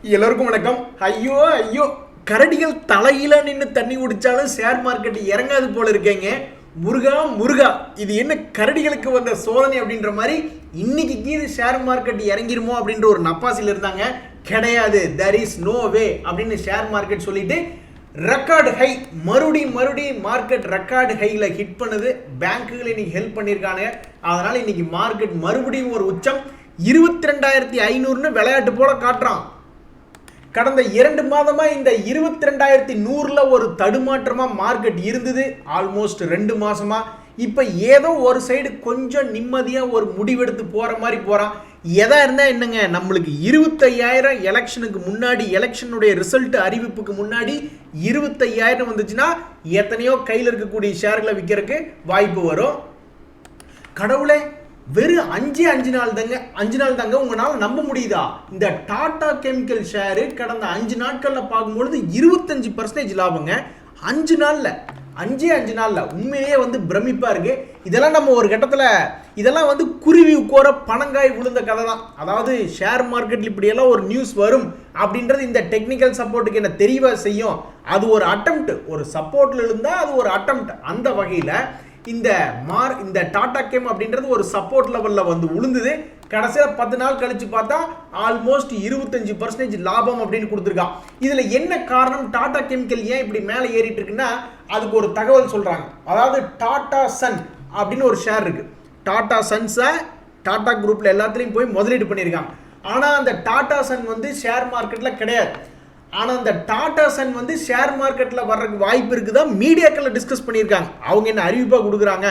எல்லோருக்கும் வணக்கம். ஐயோ ஐயோ, கரடிகள் தலையில நின்று தண்ணி குடிச்சாலும் ஷேர் மார்க்கெட் இறங்காது போல இருக்கேங்க. முருகா முருகா, இது என்ன கரடிகளுக்கு வந்த சோதனை அப்படின்ற மாதிரி இன்னைக்கு கீது ஷேர் மார்க்கெட் இறங்கிருமோ அப்படின்ற ஒரு நப்பாசில் இருந்தாங்க. கிடையாது, there is no way அப்படின்னு ஷேர் மார்க்கெட் சொல்லிட்டு ரெக்கார்டு ஹை மறுபடியும் மார்க்கெட் ரெக்கார்டு ஹையில் ஹிட் பண்ணுது. பேங்க்குகள் இன்னைக்கு ஹெல்ப் பண்ணியிருக்காங்க. அதனால இன்னைக்கு மார்க்கெட் மறுபடியும் ஒரு உச்சம் 22,500 விளையாட்டு போல காட்டுறான். கடந்த 2 மாதமா இந்த 22,100 ஒரு தடுமாற்றமா மார்க்கெட் இருந்தது. ஆல்மோஸ்ட் 2 மாசமா இப்ப ஏதோ ஒரு சைடு கொஞ்சம் நிம்மதியா ஒரு முடிவெடுத்து போற மாதிரி போறான். எதா இருந்தா என்னங்க, நம்மளுக்கு 25,000 எலெக்ஷனுக்கு முன்னாடி, எலெக்ஷனுடைய ரிசல்ட் அறிவிப்புக்கு முன்னாடி 25,000 வந்துச்சுன்னா எத்தனையோ கையில் இருக்கக்கூடிய ஷேர்களை விற்கிறதுக்கு வாய்ப்பு வரும். கடவுளே, வெறும் 5 நாள் தாங்க. உங்களால் நம்ப முடியுதா? இந்த டாடா கெமிக்கல் ஷேரு கடந்த 5 நாட்களில் பார்க்கும்பொழுது 25% லாபங்க. 5 நாளில் உண்மையிலேயே பிரமிப்பாக இருக்கு. இதெல்லாம் நம்ம ஒரு கட்டத்தில் இதெல்லாம் குருவி கோர பணங்காய் விழுந்த கதை தான். அதாவது ஷேர் மார்க்கெட்டில் இப்படியெல்லாம் ஒரு நியூஸ் வரும் அப்படின்றது இந்த டெக்னிக்கல் சப்போர்ட்டுக்கு என்ன தெரியவா செய்யும். அது ஒரு அட்டெம்ப்ட், ஒரு சப்போர்ட்டில் இருந்தால் அது ஒரு அட்டெம்ப்ட். அந்த வகையில் இந்த டாடா கெம் அப்படின்றது ஒரு சப்போர்ட் லெவலில் உளுந்தது. கடைசியில் 10 நாள் கழிச்சு பார்த்தா ஆல்மோஸ்ட் 25% லாபம் அப்படின்னு கொடுத்துருக்கான். இதில் என்ன காரணம், டாடா கெமிக்கல் ஏன் இப்படி மேலே ஏறிட்டு இருக்குன்னா அதுக்கு ஒரு தகவல் சொல்கிறாங்க. அதாவது டாடா சன் அப்படின்னு ஒரு ஷேர் இருக்கு. டாடா சன்ஸை டாடா குரூப்பில் எல்லாத்துலேயும் போய் முதலீடு பண்ணியிருக்காங்க. ஆனால் அந்த டாடா சன் ஷேர் மார்க்கெட்டில் கிடையாது. ஆனால் அந்த டாடா சன் ஷேர் மார்க்கெட்டில் வர்றதுக்கு வாய்ப்பு இருக்குதா மீடியாக்களில் டிஸ்கஸ் பண்ணியிருக்காங்க. அவங்க என்ன அறிவிப்பாக கொடுக்குறாங்க,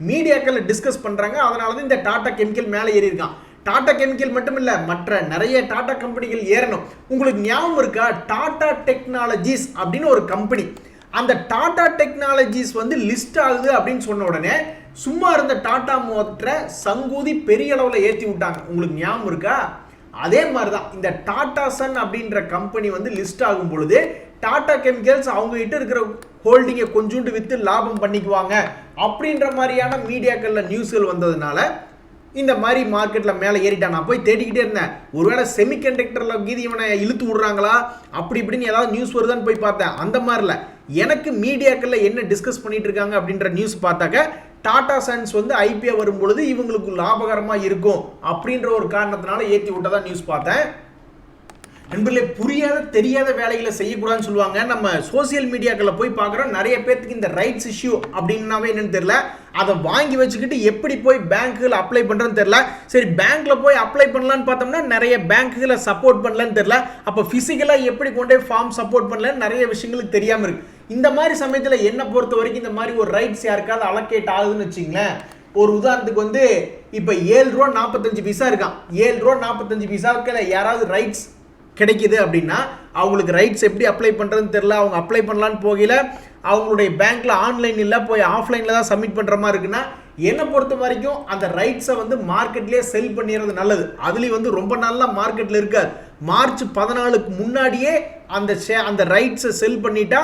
மீடியாக்களில் டிஸ்கஸ் பண்ணுறாங்க. அதனால தான் இந்த டாடா கெமிக்கல் மேலே ஏறி இருக்கான். டாடா கெமிக்கல் மட்டும் இல்லை, மற்ற நிறைய டாடா கம்பெனிகள் ஏறணும். உங்களுக்கு ஞாபகம் இருக்கா, டாடா டெக்னாலஜிஸ் அப்படின்னு ஒரு கம்பெனி, அந்த டாடா டெக்னாலஜிஸ் லிஸ்ட் ஆகுது அப்படின்னு சொன்ன உடனே சும்மா இருந்த டாடா மோட்டரை சங்கூதி பெரிய அளவில் ஏற்றி விட்டாங்க. உங்களுக்கு ஞாபகம் இருக்கா? அதே மாதிரி தான் இந்த டாடா சன் அப்படின்ற கம்பெனி லிஸ்ட் ஆகும் பொழுது டாடா கெமிக்கல்ஸ் அவங்க கிட்ட இருக்கிற ஹோல்டிங்கை கொஞ்சோண்டு விற்று லாபம் பண்ணிக்குவாங்க அப்படின்ற மாதிரியான மீடியாக்களில் நியூஸ்கள் வந்ததுனால இந்த மாதிரி மார்க்கெட்டில் மேலே ஏறிட்டான். நான் போய் தேடிக்கிட்டே இருந்தேன், ஒருவேளை செமிகண்டக்டரில் கீதி இவனை இழுத்து விடுறாங்களா அப்படி இப்படின்னு ஏதாவது நியூஸ் வருதான்னு போய் பார்த்தேன். அந்த மாதிரில எனக்கு மீடியாக்களில் என்ன டிஸ்கஸ் பண்ணிட்டு இருக்காங்க அப்படின்ற நியூஸ் பார்த்தாக்க டாடா சன்ஸ் ஐபிஓ வரும்பொழுது இவங்களுக்கு லாபகரமாக இருக்கும் அப்படின்ற ஒரு காரணத்தினால ஏற்றி விட்டதா நியூஸ் பார்த்தேன். நண்பர்களே, புரியாத தெரியாத வேலைகளை செய்யக்கூடாதுன்னு சொல்லுவாங்க. நம்ம சோசியல் மீடியாக்களில் போய் பார்க்குறோம், நிறைய பேருக்கு இந்த ரைட்ஸ் இஷ்யூ அப்படின்னாவே என்னன்னு தெரியல. அதை வாங்கி வச்சுக்கிட்டு எப்படி போய் பேங்க்குகள் அப்ளை பண்ணுறதுன்னு தெரியல. சரி, பேங்க்கில் போய் அப்ளை பண்ணலான்னு பார்த்தோம்னா நிறைய பேங்க்குகளை சப்போர்ட் பண்ணலன்னு தெரியல. அப்போ ஃபிசிக்கலாக எப்படி கொண்டே ஃபார்ம் சப்போர்ட் பண்ணலன்னு நிறைய விஷயங்களுக்கு தெரியாமல் இருக்கு. இந்த மாதிரி சமயத்தில் என்னை பொறுத்த வரைக்கும் இந்த மாதிரி ஒரு ரைட்ஸ் யாருக்காவது அலோகேட் ஆகுதுன்னு வச்சிங்களேன். ஒரு உதாரணத்துக்கு இப்போ 7 ரூபா 45 பைசா இருக்கான். 7 ரூபா 45 பைசாவுக்கு யாராவது ரைட்ஸ் கிடைக்குது அப்படின்னா அவங்களுக்கு ரைட்ஸ் எப்படி அப்ளை பண்ணுறதுன்னு தெரியல. அவங்க அப்ளை பண்ணலான்னு போகல, அவங்களுடைய பேங்க்கில் ஆன்லைன் இல்லை, போய் ஆஃப்லைனில் தான் சப்மிட் பண்ணுற மாதிரி இருக்குன்னா என்னை பொறுத்த வரைக்கும் அந்த ரைட்ஸை மார்க்கெட்லேயே செல் பண்ணிடுறது நல்லது. அதுலேயும் ரொம்ப நாளாக மார்க்கெட்டில் இருக்காது. மார்ச் 14க்கு முன்னாடியே அந்த ரைட்ஸை செல் பண்ணிட்டா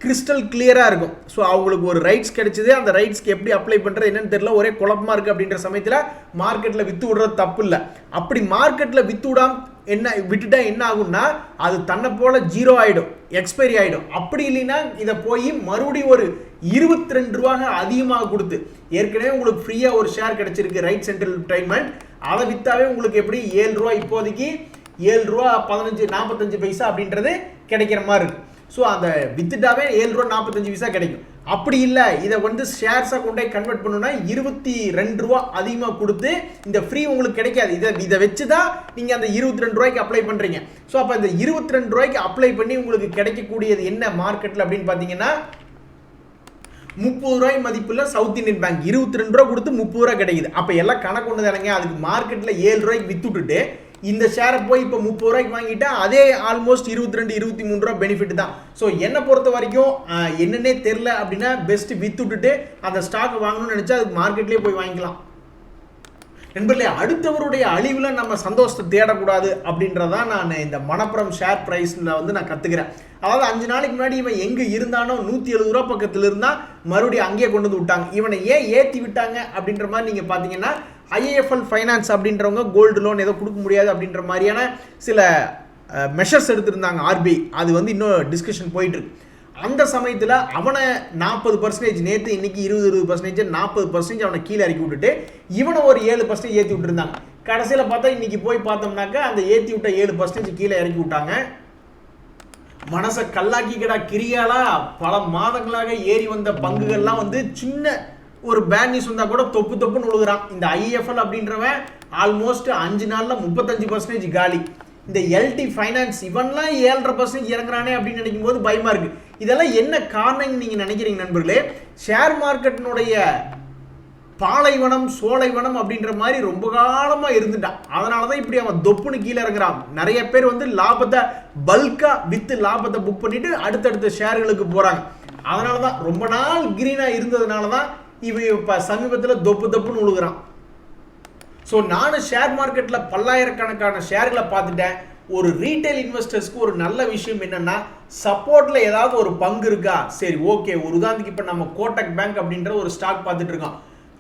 கிறிஸ்டல் கிளியராக இருக்கும். ஸோ அவங்களுக்கு ஒரு ரைட்ஸ் கிடைச்சிது, அந்த ரைட்ஸ்க்கு எப்படி அப்ளை பண்ணுறது என்னன்னு தெரியல, ஒரே குழப்பமாக இருக்குது. அப்படின்ற சமயத்தில் மார்க்கெட்டில் விற்று விடுறது தப்பு இல்லை. அப்படி மார்க்கெட்டில் விட்டுட்டா என்ன ஆகும்னா அது தன்னை போல 0 ஆகிடும், எக்ஸ்பைரி ஆகிடும். அப்படி இல்லைன்னா இதை போய் மறுபடியும் ஒரு 22 ரூபாக அதிகமாக கொடுத்து, ஏற்கனவே உங்களுக்கு ஃப்ரீயாக ஒரு ஷேர் கிடைச்சிருக்கு ரைட் சென்ட்ரல் ட்ரைன்மெண்ட், அதை விற்றாவே உங்களுக்கு எப்படி 7 ரூபா, இப்போதைக்கு 7 ரூபா 45 பைசா அப்படின்றது கிடைக்கிற மாதிரி இருக்கு. ஸோ அந்த வித்துட்டாவே 7 ரூபா 45 பைசா கிடைக்கும். அப்படி இல்லை, இதை ஷேர்ஸாக கொண்டே கன்வெர்ட் பண்ணணும்னா 22 ரூபா அதிகமாக கொடுத்து இந்த ஃப்ரீ உங்களுக்கு கிடைக்காது. இதை வச்சு தான் நீங்கள் அந்த 22 ரூபாய்க்கு அப்ளை பண்ணுறீங்க. ஸோ அப்போ இந்த 22 ரூபாய்க்கு அப்ளை பண்ணி உங்களுக்கு கிடைக்கக்கூடியது என்ன மார்க்கெட்டில் அப்படின்னு பார்த்தீங்கன்னா 30 ரூபாய் மதிப்புள்ள சவுத் இந்தியன் பேங்க் 22 ரூபா கொடுத்து 30 ரூபா கிடைக்குது. அப்போ எல்லாம் கணக்கு ஒன்று தானங்க. அதுக்கு மார்க்கெட்டில் 7 ரூபாய்க்கு வித்துட்டு இந்த ஷேரை போய் இப்போ 30 ரூபாய்க்கு வாங்கிட்டா அதே ஆல்மோஸ்ட் 22-23 ரூபா பெனிஃபிட் தான். ஸோ என்னை பொறுத்த வரைக்கும் என்னன்னே தெரில அப்படின்னா பெஸ்ட் வித்துட்டு அந்த ஸ்டாக் வாங்கணும்னு நினச்சா அதுக்கு மார்க்கெட்லேயே போய் வாங்கிக்கலாம். நண்பர்களே, அடுத்தவருடைய அழிவில் நம்ம சந்தோஷத்தை தேடக்கூடாது அப்படின்றதான் நான் இந்த மணப்புரம் ஷேர் ப்ரைஸில் நான் கற்றுக்கிறேன். அதாவது 5 நாளைக்கு முன்னாடி இவன் எங்கே இருந்தானோ 170 ரூபா பக்கத்தில் இருந்தால் மறுபடியும் அங்கேயே கொண்டு விட்டாங்க. இவனை ஏன் ஏற்றி விட்டாங்க அப்படின்ற மாதிரி நீங்கள் பார்த்தீங்கன்னா ஐஏஎஃப்எல் ஃபைனான்ஸ் அப்படின்றவங்க கோல்டு லோன் ஏதோ கொடுக்க முடியாது அப்படின்ற மாதிரியான சில மெஷர்ஸ் எடுத்திருந்தாங்க ஆர்பிஐ. அது வந்து இன்னும் டிஸ்கஷன் போயிட்டு இருக்கு. அந்த சமயத்தில் அவனை 40% நேற்று, இன்னைக்கு 20% 40% அவனை கீழே இறக்கி விட்டுட்டு இவனை ஒரு 7% ஏற்றி விட்டுருந்தாங்க. கடைசியில் பார்த்தா இன்னைக்கு போய் பார்த்தோம்னாக்கா அந்த ஏற்றி விட்ட 7% கீழே இறக்கி விட்டாங்க. மனசை கல்லாக்கிக்கடா கிரியாலா பல மாதங்களாக ஏறி வந்த பங்குகள்லாம் வந்து சின்ன ஒரு பேட் நியூஸ் வந்தால் கூட தொப்புன்னு விழுகிறான். இந்த ஐஎஃப்எல் அப்படின்றவன் ஆல்மோஸ்ட் 5 நாளில் 35% காலி. இந்த எல்டி ஃபைனான்ஸ் இவன்லாம் 7.5% இறங்குறானே அப்படின்னு நினைக்கும் போது பயமா இருக்கு. இதெல்லாம் என்ன காரணம் நீங்க நினைக்கிறீங்க நண்பர்களே? ஷேர் மார்க்கெட்டினுடைய பாலைவனம் சோலைவனம் அப்படின்ற மாதிரி ரொம்ப காலமா இருந்துட்டான். அதனாலதான் இப்படி அவன் தொப்புன்னு கீழே இறங்குறான். நிறைய பேர் வந்து லாபத்தை பல்கா வித்து லாபத்தை புக் பண்ணிட்டு அடுத்தடுத்த ஷேர்களுக்கு போறாங்க. அதனாலதான் ரொம்ப நாள் கிரீனா இருந்ததுனாலதான் இவன் இப்ப சமீபத்தில் தொப்புன்னு விழுகிறான். ஸோ நானும் ஷேர் மார்க்கெட்டில் பல்லாயிரக்கணக்கான ஷேர்களை பார்த்துட்டேன். ஒரு ரீட்டைல் இன்வெஸ்டர்ஸ்க்கு ஒரு நல்ல விஷயம் என்னன்னா, சப்போர்ட்ல ஏதாவது ஒரு பங்கு இருக்கா, சரி ஓகே. ஒரு உதாரணத்துக்கு இப்போ நம்ம கோட்டக் பேங்க் அப்படின்ற ஒரு ஸ்டாக் பார்த்துட்டு இருக்கோம்.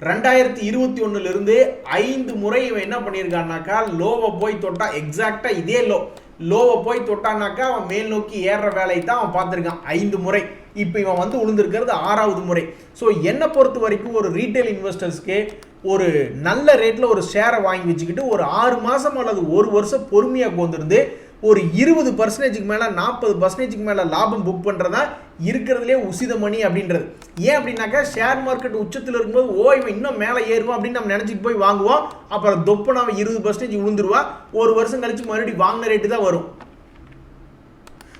2021 5 முறை இவன் என்ன பண்ணியிருக்கான்னாக்கா, லோவை போய் தொட்டா எக்ஸாக்டா இதே லோவை போய் தொட்டானாக்கா அவன் மேல் நோக்கி ஏறுற வேலையை தான் அவன் பார்த்துருக்கான் 5 முறை. இப்போ இவன் வந்து விழுந்திருக்கிறது 6வது முறை. ஸோ என்னை பொறுத்த வரைக்கும் ஒரு ரீட்டைல் இன்வெஸ்டர்ஸ்க்கு ஒரு நல்ல ரேட்டில் ஒரு ஷேரை வாங்கி வச்சுக்கிட்டு ஒரு 6 மாதம் அல்லது 1 வருஷம் பொறுமையாக கொண்டிருந்து ஒரு 20% மேலே 40% மேலே லாபம் புக் பண்ணுறதா இருக்கிறதுலே உசித மணி அப்படின்றது. ஏன் அப்படின்னாக்கா ஷேர் மார்க்கெட் உச்சத்தில் இருக்கும்போது இவன் இன்னும் மேலே ஏறுவான் அப்படின்னு நம்ம நினச்சிட்டு போய் வாங்குவோம். அப்புறம் தொப்புன்னு அவன் 20% விழுந்துருவா. 1 வருஷம் கழிச்சு மறுபடியும் வாங்கின ரேட்டு தான் வரும்.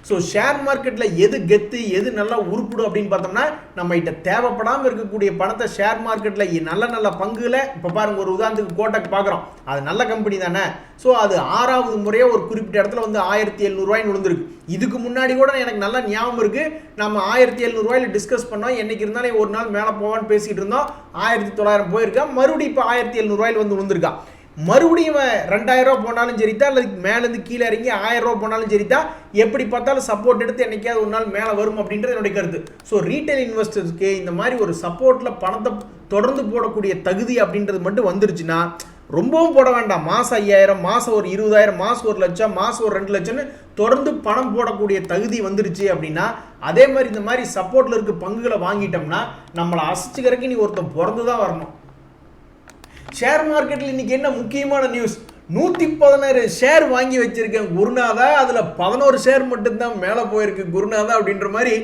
ஸோ ஷேர் மார்க்கெட்டில் எது கெத்து எது நல்லா உருப்பிடும் அப்படின்னு பார்த்தோம்னா, நம்ம கிட்ட தேவைப்படாமல் இருக்கக்கூடிய பணத்தை ஷேர் மார்க்கெட்டில் நல்ல பங்குகளை இப்போ பாருங்க, ஒரு உதாரணத்துக்கு கோட்டக் பார்க்குறோம். அது நல்ல கம்பெனி தானே. ஸோ அது 6வது முறையாக ஒரு குறிப்பிட்ட இடத்துல வந்து 1700 விழுந்திருக்கு. இதுக்கு முன்னாடி கூட எனக்கு நல்லா ஞாபகம் இருக்குது. நம்ம 1700 டிஸ்கஸ் பண்ணோம். என்னைக்கு இருந்தாலும் ஒரு நாள் மேலே போவான்னு பேசிகிட்டு இருந்தோம். 1900 போயிருக்கா, மறுபடியும் இப்போ 1700 வந்து விழுந்திருக்கா. மறுபடியும் 2000 போனாலும் சரிதான், அல்லது மேலேருந்து கீழே இறங்கி 1000 போனாலும் சரிதான், எப்படி பார்த்தாலும் சப்போர்ட் எடுத்து என்னைக்காவது ஒரு நாள் மேலே வரும் அப்படின்றது என்னுடைய கருத்து. ஸோ ரீட்டைல் இன்வெஸ்டர்ஸ்க்கு இந்த மாதிரி ஒரு சப்போர்ட்டில் பணத்தை தொடர்ந்து போடக்கூடிய தகுதி அப்படின்றது மட்டும் வந்துருச்சுன்னா ரொம்பவும் போட வேண்டாம். மாதம் 5000, மாதம் ஒரு 20000, மாதம் 1 லட்சம், மாதம் ஒரு 2 லட்சம்னு தொடர்ந்து பணம் போடக்கூடிய தகுதி வந்துருச்சு அப்படின்னா, அதே மாதிரி இந்த மாதிரி சப்போர்ட்டில் இருக்க பங்குகளை வாங்கிட்டோம்னா நம்மளை அசைச்சுக்கிறதுக்கு நீ ஒருத்தன் பிறந்து தான் வரணும். ஷேர் மார்க்கெட்டில் இன்னைக்கு என்ன முக்கியமான நியூஸ்? 116 ஷேர் வாங்கி வச்சிருக்கேன் குருநாதா, அதில் 11 ஷேர் மட்டும்தான் மேலே போயிருக்கு குருநாதா அப்படின்ற மாதிரி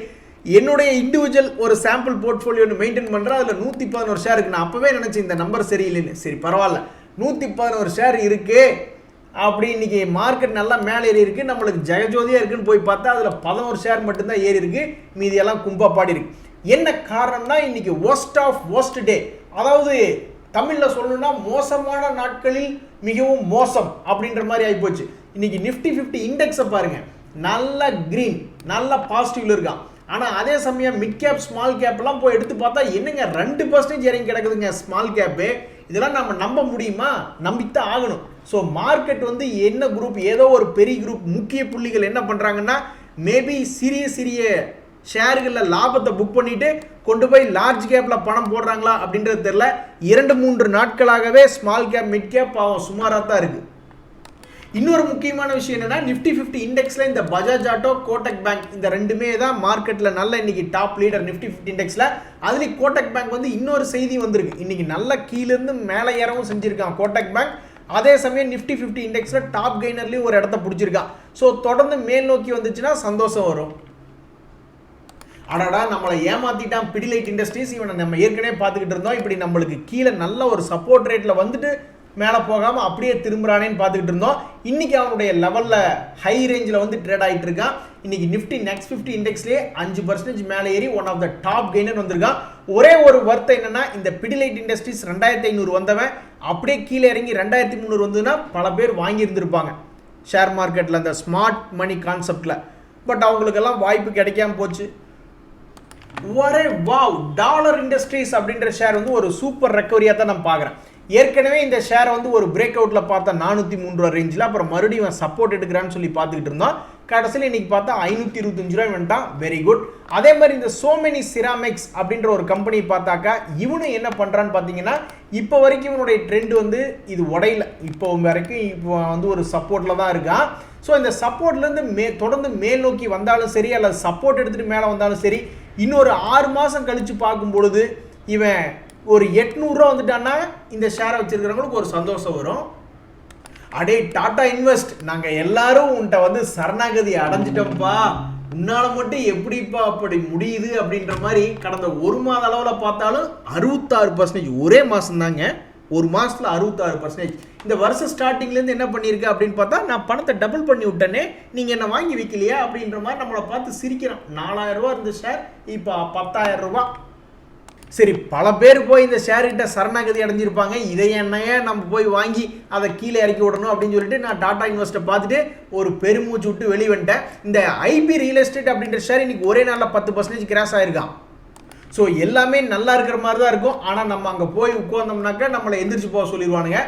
என்னுடைய இண்டிவிஜுவல் ஒரு சாம்பிள் போர்ட்ஃபோலியோ மெயின்டைன் பண்ணுறேன். அதில் 111 ஷேர் இருக்கு. நான் அப்போவே நினச்சேன் இந்த நம்பர் சரியில்லைன்னு. சரி பரவாயில்ல, 111 ஷேர் இருக்கு. அப்படி இன்னைக்கு மார்க்கெட் நல்லா மேலே ஏறி இருக்கு, நம்மளுக்கு ஜெகஜோதியாக இருக்குன்னு போய் பார்த்தா அதில் 11 ஷேர் மட்டும்தான் ஏறி இருக்கு, மீதியெல்லாம் கும்பா பாடி இருக்கு. என்ன காரணம்னா இன்னைக்கு worst ஆஃப் worst டே, அதாவது தமிழில் சொல்லணும்னா மோசமான நாட்களில் மிகவும் மோசம் அப்படின்ற மாதிரி ஆகிப்போச்சு. இன்னைக்கு நிஃப்டி 50 இண்டெக்ஸை பாருங்க, நல்ல கிரீன், நல்ல பாசிட்டிவ்ல இருக்கான். ஆனால் அதே சமயம் மிட் கேப் ஸ்மால் கேப்லாம் போய் எடுத்து பார்த்தா என்னங்க 2% இறங்கி கிடக்குதுங்க ஸ்மால் கேப்பு. இதெல்லாம் நம்ம நம்ப முடியுமா? நம்பித்தான் ஆகணும். ஸோ மார்க்கெட் வந்து என்ன குரூப், ஏதோ ஒரு பெரிய குரூப் முக்கிய புள்ளிகள் என்ன பண்ணுறாங்கன்னா, மேபி சிறிய ஷேர்களில் லாபத்தை புக் பண்ணிட்டு கொண்டு போய் லார்ஜ் கேப்பில் பணம் போடுறாங்களா அப்படின்றது தெரியல. 2-3 நாட்களாகவே ஸ்மால் கேப் மிட் கேப் பாவம் சுமாராக தான் இருக்குது. இன்னொரு முக்கியமான விஷயம் என்னன்னா, நிஃப்டி 50 இண்டெக்ஸில் இந்த பஜாஜ் ஆட்டோ, கோட்டக் பேங்க் இந்த ரெண்டுமே தான் மார்க்கெட்டில் நல்ல இன்னைக்கு டாப் லீடர் நிஃப்டி 50 இண்டெக்ஸில். அதுலேயும் கோட்டக் பேங்க் வந்து இன்னொரு செய்தி வந்திருக்கு. இன்னைக்கு நல்ல கீழேருந்து மேலே ஏறவும் செஞ்சுருக்கான் கோட்டக் பேங்க். அதே சமயம் நிஃப்டி 50 இண்டெக்ஸில் டாப் கெய்னர்லேயும் ஒரு இடத்த பிடிச்சிருக்கான். ஸோ தொடர்ந்து மேல் நோக்கி வந்துச்சுன்னா சந்தோஷம் வரும். அடடா நம்மளை ஏமாத்திட்டான் பிடிலைட் இண்டஸ்ட்ரீஸ், இவனை நம்ம ஏற்கனவே பார்த்துக்கிட்டு இருந்தோம். இப்படி நம்மளுக்கு கீழே நல்ல ஒரு சப்போர்ட் ரேட்டில் வந்துட்டு மேலே போகாமல் அப்படியே திரும்புறானேன்னு பார்த்துக்கிட்டு இருந்தோம். இன்னைக்கு அவனுடைய லெவலில் ஹை ரேஞ்சில் வந்து ட்ரேட் ஆகிட்டு இருக்கான். இன்னைக்கு நிஃப்டி நெக்ஸ்ட் 50 இண்டெக்ஸ்லேயே 5% மேலே ஏறி one of the top gainer வந்திருக்கான். ஒரே ஒரு வருத்தம் என்னன்னா, இந்த பிடிலைட் இண்டஸ்ட்ரீஸ் 2500 வந்தவன் அப்படியே கீழே இறங்கி 2300 வந்ததுன்னா பல பேர் வாங்கியிருந்திருப்பாங்க ஷேர் மார்க்கெட்டில் அந்த ஸ்மார்ட் மணி கான்செப்டில். பட் அவங்களுக்கெல்லாம் வாய்ப்பு கிடைக்காம போச்சு. ஒரே வாவ், டாலர் இண்டஸ்ட்ரீஸ் அப்படின்ற ஷேர் வந்து ஒரு சூப்பர் ரெக்கவரியாக தான் நான் பார்க்குறேன். ஏற்கனவே இந்த ஷேரை வந்து ஒரு பிரேக் அவுட்டில் பார்த்தா 403 ரேஞ்சில், அப்புறம் மறுபடியும் சப்போர்ட் எடுக்கிறான்னு சொல்லி பார்த்துக்கிட்டு இருந்தோம். கடைசியில் இன்னைக்கு பார்த்தா 525 ரூபாய் வந்துட்டான். Very good. அதே மாதிரி இந்த சோமெனி சிராமிக்ஸ் அப்படின்ற ஒரு கம்பெனி பார்த்தாக்கா இவனு என்ன பண்ணுறான்னு பார்த்தீங்கன்னா இப்போ வரைக்கும் இவனுடைய ட்ரெண்ட் வந்து இது உடையில, இப்போ வரைக்கும் இப்போ வந்து ஒரு சப்போர்ட்டில் தான் இருக்கான். ஸோ இந்த சப்போர்ட்லேருந்து தொடர்ந்து மேல் நோக்கி வந்தாலும் சரி, அல்லது சப்போர்ட் எடுத்துகிட்டு மேலே வந்தாலும் சரி, இன்னொரு 6 மாதம் கழித்து பார்க்கும் பொழுது இவன் ஒரு 800 ரூபா வந்துட்டான்னா இந்த ஷேரை வச்சிருக்கிறவங்களுக்கு ஒரு சந்தோஷம் வரும். அடே டாடா இன்வெஸ்ட், நாங்கள் எல்லாரும் உன்கிட்ட வந்து சரணாகதி அடைஞ்சிட்டோம்ப்பா, உன்னால மட்டும் எப்படிப்பா அப்படி முடியுது அப்படின்ற மாதிரி கடந்த ஒரு மாத அளவில் பார்த்தாலும் 66%, ஒரே மாதம் தாங்க, ஒரு மாதத்தில் 66%. இந்த வருஷம் ஸ்டார்டிங்லேருந்து என்ன பண்ணியிருக்க அப்படின்னு பார்த்தா நான் பணத்தை டபுள் பண்ணி விட்டேனே, நீங்கள் என்ன வாங்கி வைக்கலையா அப்படின்ற மாதிரி நம்மளை பார்த்து சிரிக்கிறோம். 4000 ரூபா இருந்த ஷேர் இப்போ 10,000 ரூபா. சரி, பல பேர் போய் இந்த ஷேர்கிட்ட சரணாகதி அடைஞ்சிருப்பாங்க. இதை என்னையே நம்ம போய் வாங்கி அதை கீழே இறக்கி விடணும் அப்படின்னு சொல்லிட்டு நான் டாடா இன்வெஸ்ட்டை பார்த்துட்டு ஒரு பெருமூச்சு விட்டு வெளியே வந்துட்டேன். இந்த ஐபி ரியல் எஸ்டேட் அப்படின்ற ஷேர் இன்னைக்கு ஒரே நாளில் 10% கிராஷ் ஆயிருக்கான். ஸோ எல்லாமே நல்லா இருக்கிற மாதிரி தான் இருக்கும். ஆனால் நம்ம அங்கே போய் உட்கார்ந்தோம்னாக்கா நம்மளை எந்திரிச்சு போக சொல்லிடுவானுங்க.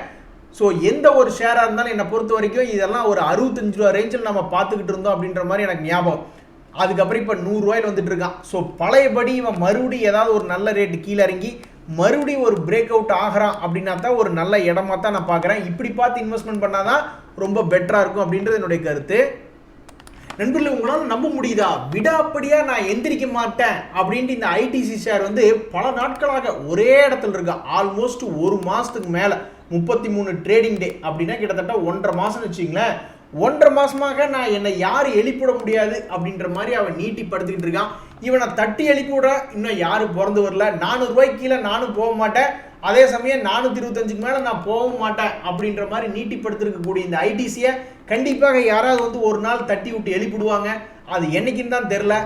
ஸோ எந்த ஒரு ஷேராக இருந்தாலும் என்னை பொறுத்த வரைக்கும் இதெல்லாம் ஒரு 65 ரூபா ரேஞ்சில் நம்ம பார்த்துக்கிட்டு இருந்தோம் அப்படின்ற மாதிரி எனக்கு ஞாபகம். அதுக்கப்புறம் இப்போ 100 ரூபாயில் வந்துட்டு இருக்கான். ஸோ பழையபடி இவன் மறுபடியும் ஏதாவது ஒரு நல்ல ரேட்டு கீழே இறங்கி மறுபடியும் ஒரு பிரேக் அவுட் ஆகிறான் அப்படின்னா தான் ஒரு நல்ல இடமா தான் நான் பார்க்குறேன். இப்படி பார்த்து இன்வெஸ்ட்மெண்ட் பண்ணாதான் ரொம்ப பெட்டராக இருக்கும் அப்படின்றது என்னுடைய கருத்து. நண்பர்களே, உங்களால் நம்ப முடியுதா? விடாப்படியா நான் எந்திரிக்க மாட்டேன் அப்படின்ட்டு இந்த ஐடிசி ஷேர் வந்து பல நாட்களாக ஒரே இடத்துல இருக்கா. ஆல்மோஸ்ட் ஒரு மாதத்துக்கு மேலே 33 ட்ரேடிங் டே அப்படின்னா கிட்டத்தட்ட 1.5 மாதம்னு வச்சுங்களேன். 1.5 மாசமாக நான் என்னை யாரும் எழுப்பிவிட முடியாது அப்படின்ற மாதிரி அவன் நீட்டி படுத்துக்கிட்டு இருக்கான். இவனை தட்டி எழுப்பிவிட இன்னும் யாரும் பிறந்து வரல. 400 ரூபாய்க்கு கீழே நானும் போக மாட்டேன், அதே சமயம் 425க்கு மேலே நான் போகவும் மாட்டேன் அப்படின்ற மாதிரி நீட்டி படுத்திருக்கக்கூடிய இந்த ஐடிசியை கண்டிப்பாக யாராவது வந்து ஒரு நாள் தட்டி விட்டு எழுப்பிடுவாங்க. அது என்னைக்குன்னு தான் தெரில.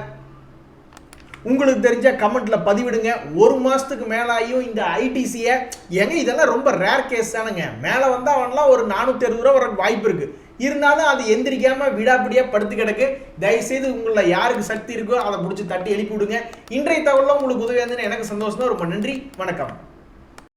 உங்களுக்கு தெரிஞ்ச கமெண்ட்ல பதிவிடுங்க. ஒரு மாசத்துக்கு மேலாயும் இந்த ஐடிசியை எங்க இதெல்லாம் ரொம்ப ரேர் கேஸ் தானுங்க. மேலே வந்தா அவன்லாம் ஒரு 460 ரூபா வர வாய்ப்பு இருக்கு. இருந்தாலும் அது எந்திரிக்காம விடாப்பிடியா படுத்து கிடக்கு. தயவுசெய்து உங்களை யாருக்கு சக்தி இருக்கோ அதை பிடிச்சி தட்டி எழுப்பி விடுங்க. இன்றைய தகவலாம் உங்களுக்கு உதவியாக இருந்ததுன்னு எனக்கு சந்தோஷம் தான். ரொம்ப நன்றி, வணக்கம்.